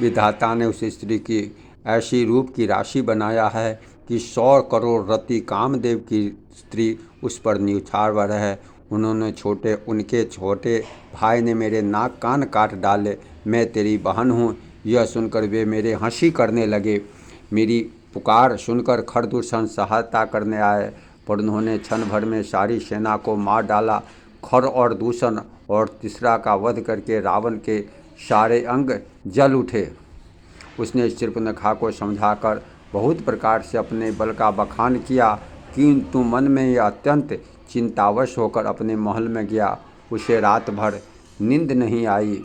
विधाता ने उस स्त्री की ऐसी रूप की राशि बनाया है कि 100 करोड़ रति कामदेव की स्त्री उस पर न्यौछावर है। उनके छोटे भाई ने मेरे नाक कान काट डाले। मैं तेरी बहन हूँ। यह सुनकर वे मेरे हंसी करने लगे। मेरी पुकार सुनकर खरदूषण सहायता करने आए, पर उन्होंने क्षण भर में सारी सेना को मार डाला। खर और दूषण और तीसरा का वध करके रावण के सारे अंग जल उठे। उसने शूर्पणखा को समझाकर बहुत प्रकार से अपने बल का बखान किया, किंतु मन में अत्यंत चिंतावश होकर अपने महल में गया। उसे रात भर नींद नहीं आई।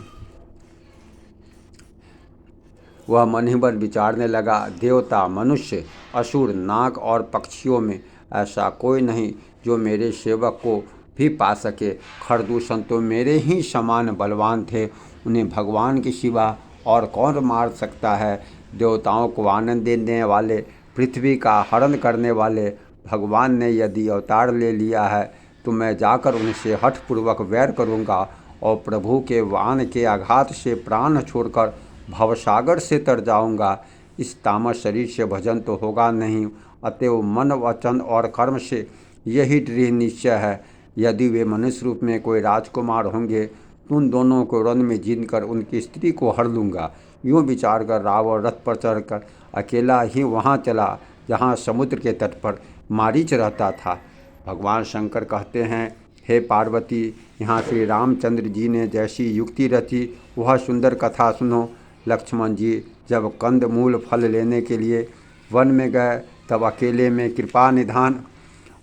वह मन ही मन विचारने लगा, देवता, मनुष्य, असुर, नाग और पक्षियों में ऐसा कोई नहीं जो मेरे सेवक को भी पा सके। खरदूषण तो मेरे ही समान बलवान थे, उन्हें भगवान के सिवा और कौन मार सकता है। देवताओं को आनंद देने वाले, पृथ्वी का हरण करने वाले भगवान ने यदि अवतार ले लिया है तो मैं जाकर उनसे हठपूर्वक वैर करूँगा और प्रभु के वाण के आघात से प्राण छोड़कर भवसागर से तर जाऊँगा। इस तामस शरीर से भजन तो होगा नहीं, अतएव मन, वचन और कर्म से यही दृढ़ निश्चय है, यदि वे मनुष्य रूप में कोई राजकुमार होंगे तो उन दोनों को रण में जीतकर उनकी स्त्री को हर लूँगा। यूँ विचार कर रावण रथ पर चढ़कर अकेला ही वहाँ चला जहाँ समुद्र के तट पर मारीच रहता था। भगवान शंकर कहते हैं, हे पार्वती, यहाँ श्री रामचंद्र जी ने जैसी युक्ति रची वह सुंदर कथा सुनो। लक्ष्मण जी जब कंद मूल फल लेने के लिए वन में गए तब अकेले में कृपा निधान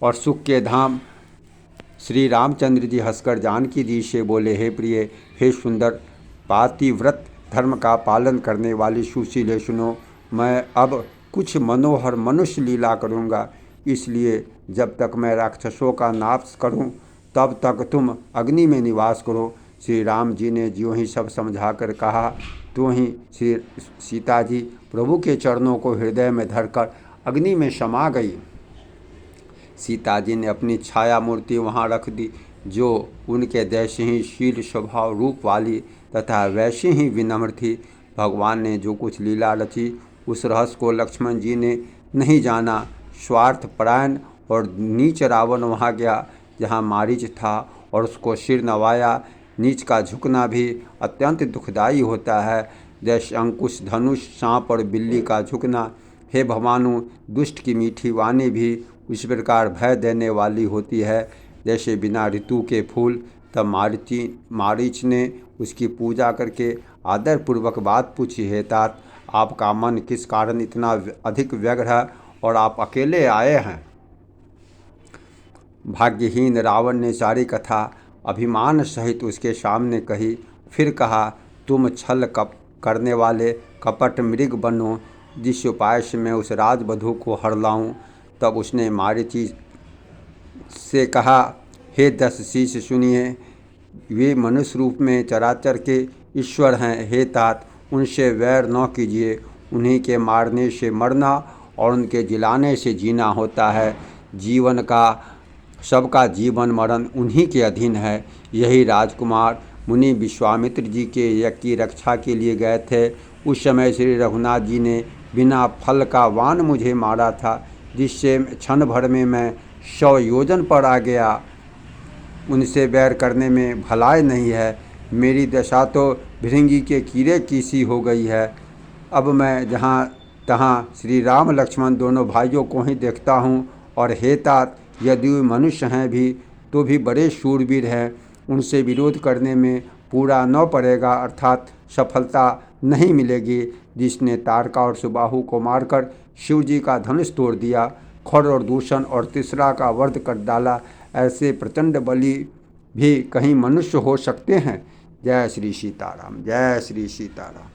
और सुख के धाम श्री रामचंद्र जी हंसकर जानकी जी से बोले, हे प्रिय, हे सुंदर पातिव्रत धर्म का पालन करने वाली सुशीले, सुनो, मैं अब कुछ मनोहर मनुष्य लीला करूँगा। इसलिए जब तक मैं राक्षसों का नाश करूँ तब तक तुम अग्नि में निवास करो। श्री राम जी ने ज्यों ही सब समझाकर कहा, त्यों ही श्री सीता जी प्रभु के चरणों को हृदय में धरकर अग्नि में समा गई। सीता जी ने अपनी छाया मूर्ति वहाँ रख दी, जो उनके जैसे ही शील स्वभाव रूप वाली तथा वैसे ही विनम्र थी। भगवान ने जो कुछ लीला रची उस रहस्य को लक्ष्मण जी ने नहीं जाना। स्वार्थपरायण और नीच रावण वहाँ गया जहाँ मारीच था और उसको सिर नवाया। नीच का झुकना भी अत्यंत दुखदायी होता है, जैसे अंकुश, धनुष, सांप और बिल्ली का झुकना। हे भवानु, दुष्ट की मीठी वाणी भी उस प्रकार भय देने वाली होती है जैसे बिना ऋतु के फूल। तब मारीच ने उसकी पूजा करके आदरपूर्वक बात पूछी, हे तात, आपका मन किस कारण इतना अधिक व्यग्र है और आप अकेले आए हैं। भाग्यहीन रावण ने सारी कथा अभिमान सहित उसके सामने कही। फिर कहा, तुम छल करने वाले कपट मृग बनो, जिस उपाय से मैं उस राजवधू को हर लाऊं। तब उसने मारीच से कहा, हे 10 शीश, सुनिए, वे मनुष्य रूप में चराचर के ईश्वर हैं। हे तात, उनसे वैर न कीजिए, उन्हीं के मारने से मरना और उनके जिलाने से जीना होता है। जीवन का सबका जीवन मरण उन्हीं के अधीन है। यही राजकुमार मुनि विश्वामित्र जी के यज्ञ की रक्षा के लिए गए थे। उस समय श्री रघुनाथ जी ने बिना फल का वाण मुझे मारा था, जिससे क्षण भर में मैं 100 योजन पर आ गया। उनसे बैर करने में भलाई नहीं है। मेरी दशा तो भृंगी के कीड़े की सी हो गई है। अब मैं जहाँ तहाँ श्री राम लक्ष्मण दोनों भाइयों को ही देखता हूँ। और हे तात, यदि वे मनुष्य हैं भी तो भी बड़े शूरवीर हैं। उनसे विरोध करने में पूरा न पड़ेगा, अर्थात सफलता नहीं मिलेगी। जिसने तारका और सुबाहु को मारकर शिव जी का धनुष तोड़ दिया, खर और दूषण और तीसरा का वध कर डाला, ऐसे प्रचंड बली भी कहीं मनुष्य हो सकते हैं। जय श्री सीताराम, जय श्री सीताराम।